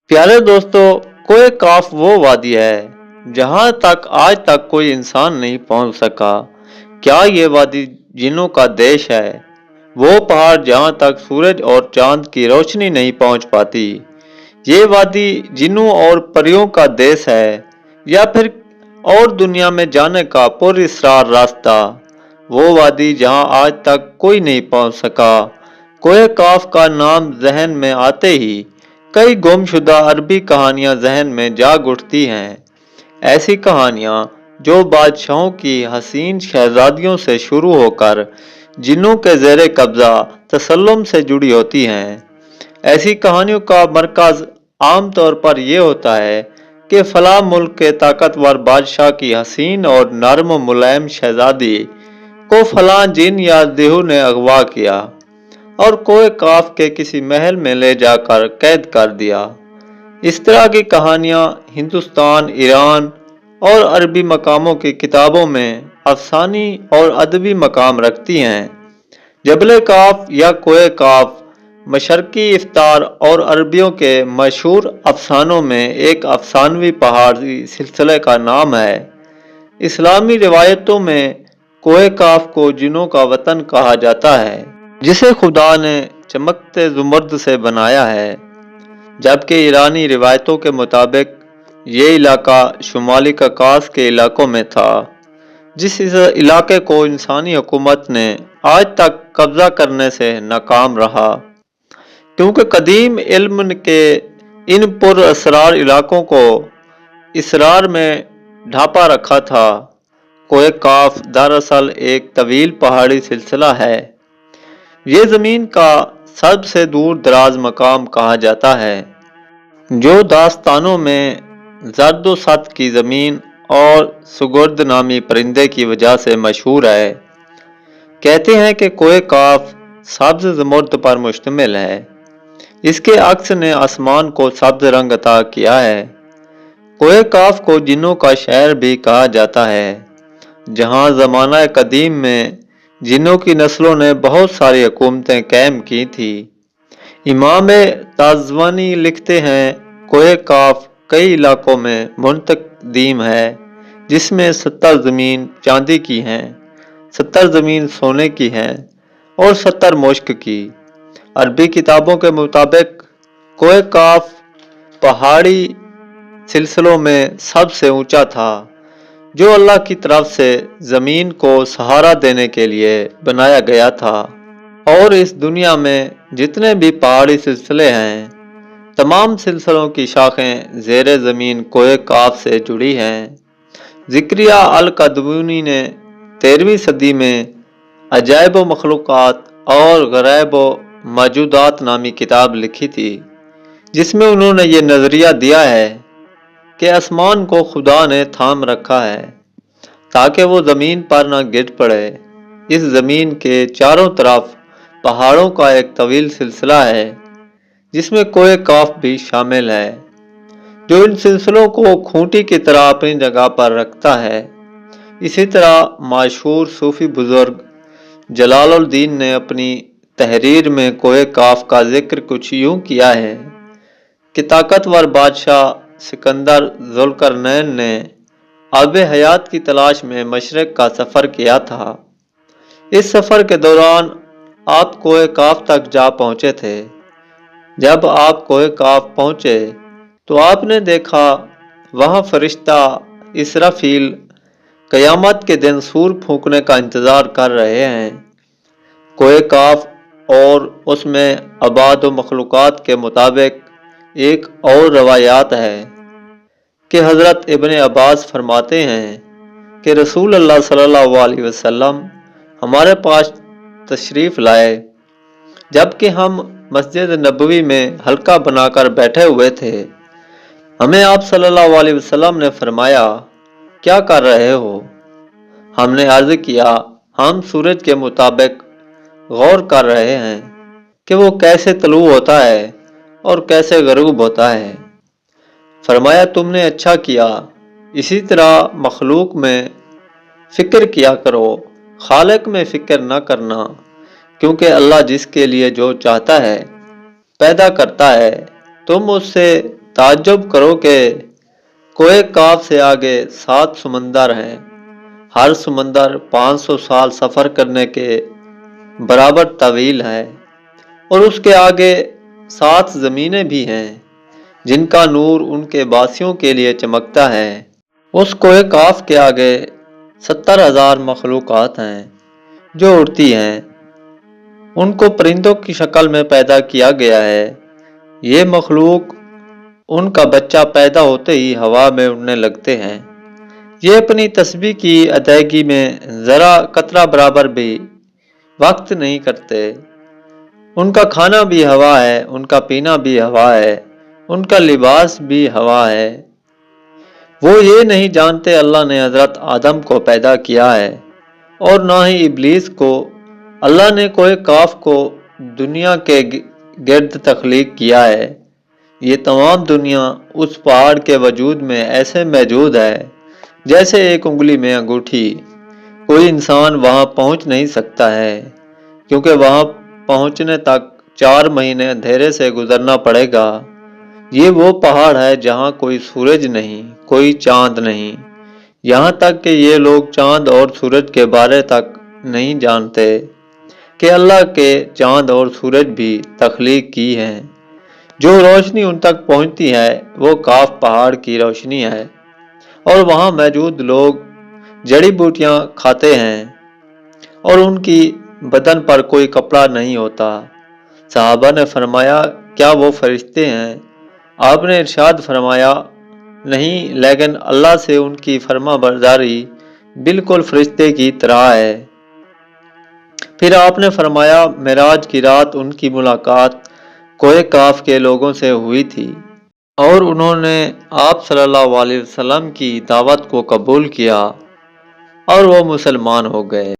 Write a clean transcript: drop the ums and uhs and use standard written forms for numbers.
प्यारे दोस्तों, कोए काफ वो वादी है जहां तक आज तक कोई इंसान नहीं पहुंच सका। क्या ये वादी जिन्नों का देश है? वो पहाड़ जहां तक सूरज और चांद की रोशनी नहीं पहुंच पाती। ये वादी जिन्नों और परियों का देश है, या फिर और दुनिया में जाने का पुरअसरार रास्ता? वो वादी जहां आज तक कोई नहीं पहुंच सका। कोए काफ का नाम जहन में आते ही कई गुमशुदा अरबी कहानियां जहन में जाग उठती हैं। ऐसी कहानियां जो बादशाहों की हसीन शहजादियों से शुरू होकर जिन्नों के ज़ेरे कब्जा तसल्लुम से जुड़ी होती हैं। ऐसी कहानियों का मरकज आम तौर पर यह होता है कि फला मुल्क के ताकतवर बादशाह की हसीन और नर्म व मुलायम शहजादी को फला जिन या देहू ने अगवा किया और कोए काफ के किसी महल में ले जाकर कैद कर दिया। इस तरह की कहानियां हिंदुस्तान, ईरान और अरबी मकामों की किताबों में अफसानी और अदबी मकाम रखती हैं। जबल काफ या कोए काफ मशरकी इफ्तार और अरबियों के मशहूर अफसानों में एक अफसानवी पहाड़ी सिलसिले का नाम है। इस्लामी रिवायतों में कोए काफ को जिन्नों का वतन कहा जाता है, जिसे खुदा ने चमकते जुमर्द से बनाया है। जबकि ईरानी रिवायतों के मुताबिक ये इलाका शुमाली ककास के इलाकों में था, जिस इलाके को इंसानी हुकूमत ने आज तक कब्जा करने से नाकाम रहा, क्योंकि कदीम इल्म के इन पुरअसरार इलाकों को इसरार में ढांपा रखा था। कोए काफ दरअसल एक तवील पहाड़ी सिलसिला है। ये ज़मीन का सबसे दूर दराज मकाम कहा जाता है, जो दास्तानों में जर्दोसत की ज़मीन और सुगर्द नामी परिंदे की वजह से मशहूर है। कहते हैं कि कोए काफ सब्ज ज़मुर्द पर मुश्तमिल है। इसके अक्स ने आसमान को सब्ज रंग अता किया है। कोए काफ को जिन्नों का शहर भी कहा जाता है, जहाँ ज़माना कदीम में जिन्नों की नस्लों ने बहुत सारी हुकूमतें कायम की थी। इमाम ताज़वानी लिखते हैं, कोए काफ कई इलाकों में मुंतकदीम है, जिसमें 70 ज़मीन चांदी की हैं, 70 ज़मीन सोने की हैं और 70 मुश्क की। अरबी किताबों के मुताबिक कोए काफ पहाड़ी सिलसिलों में सबसे ऊंचा था, जो अल्लाह की तरफ से ज़मीन को सहारा देने के लिए बनाया गया था। और इस दुनिया में जितने भी पहाड़ी सिलसिले हैं, तमाम सिलसिलों की शाखें ज़ेरे ज़मीन कोए काफ से जुड़ी हैं। ज़िक्रिया अल-कदवीनी ने 13वीं सदी में अजायब व मखलूक़ात और गरैब व मौजूदात नामी किताब लिखी थी, जिसमें उन्होंने ये नज़रिया दिया है कि आसमान को खुदा ने थाम रखा है ताकि वो ज़मीन पर न गिर पड़े। इस ज़मीन के चारों तरफ पहाड़ों का एक तवील सिलसिला है, जिसमें कोए काफ भी शामिल है, जो इन सिलसिलों को खूंटी की तरह अपनी जगह पर रखता है। इसी तरह मशहूर सूफी बुजुर्ग जलालुद्दीन ने अपनी तहरीर में कोए काफ का जिक्र कुछ यूं किया है कि ताकतवर बादशाह सिकंदर ज़ुल्करनैन ने आब हयात की तलाश में मशरक़ का सफ़र किया था। इस सफ़र के दौरान आप कोए काफ तक जा पहुँचे थे। जब आप कोए काफ पहुँचे तो आपने देखा वहाँ फरिश्ता इसराफील क़यामत के दिन सूर फूंकने का इंतज़ार कर रहे हैं। कोए काफ और उसमें आबाद व मखलूक़ात के मुताबिक एक और रवायात है कि हज़रत इब्ने अब्बास फरमाते हैं कि रसूल अल्लाह सल्लल्लाहु अलैहि वसल्लम हमारे पास तशरीफ़ लाए, जबकि हम मस्जिद नबवी में हल्का बनाकर बैठे हुए थे। हमें आप सल्लल्लाहु अलैहि वसल्लम ने फरमाया, क्या कर रहे हो? हमने अर्ज़ किया, हम सूरज के मुताबिक गौर कर रहे हैं कि वो कैसे तलू होता है और कैसे गरूब होता है। फरमाया, तुमने अच्छा किया। इसी तरह मखलूक में फ़िक्र किया करो, खालिक में फ़िक्र न करना, क्योंकि अल्लाह जिसके लिए जो चाहता है पैदा करता है। तुम उससे تعجب کرو کہ کوہ کاف سے آگے 7 سمندر ہیں، ہر سمندر 500 سال سفر کرنے کے برابر طویل ہے، اور اس کے آگے 7 زمینیں بھی ہیں جن کا نور ان کے باسیوں کے لیے چمکتا ہے۔ اس کوہ کاف کے آگے 70,000 مخلوقات ہیں جو اڑتی ہیں، ان کو پرندوں کی شکل میں پیدا کیا گیا ہے۔ یہ مخلوق ان کا بچہ پیدا ہوتے ہی ہوا میں اڑنے لگتے ہیں۔ یہ اپنی تسبیح کی ادائیگی میں ذرا قطرہ برابر بھی وقت نہیں کرتے۔ ان کا کھانا بھی ہوا ہے، ان کا پینا بھی ہوا ہے، ان کا لباس بھی ہوا ہے۔ وہ یہ نہیں جانتے اللہ نے حضرت آدم کو پیدا کیا ہے، اور نہ ہی ابلیس کو۔ اللہ نے کوہ کاف کو دنیا کے گرد تخلیق کیا ہے۔ یہ تمام دنیا اس پہاڑ کے وجود میں ایسے موجود ہے جیسے ایک انگلی میں انگوٹھی۔ کوئی انسان وہاں پہنچ نہیں سکتا ہے، کیونکہ وہاں پہنچنے تک 4 مہینے اندھیرے سے گزرنا پڑے گا۔ یہ وہ پہاڑ ہے جہاں کوئی سورج نہیں، کوئی چاند نہیں، یہاں تک کہ یہ لوگ چاند اور سورج کے بارے تک نہیں جانتے کہ اللہ کے چاند اور سورج بھی تخلیق کی ہیں۔ جو روشنی ان تک پہنچتی ہے وہ کاف پہاڑ کی روشنی ہے، اور وہاں موجود لوگ جڑی بوٹیاں کھاتے ہیں، اور ان کی بدن پر کوئی کپڑا نہیں ہوتا۔ صحابہ نے فرمایا، کیا وہ فرشتے ہیں؟ آپ نے ارشاد فرمایا، نہیں، لیکن اللہ سے ان کی فرما برداری بالکل فرشتے کی طرح ہے۔ پھر آپ نے فرمایا، معراج کی رات ان کی ملاقات کوہ کاف کے لوگوں سے ہوئی تھی، اور انہوں نے آپ صلی اللہ علیہ وسلم کی دعوت کو قبول کیا، اور وہ مسلمان ہو گئے۔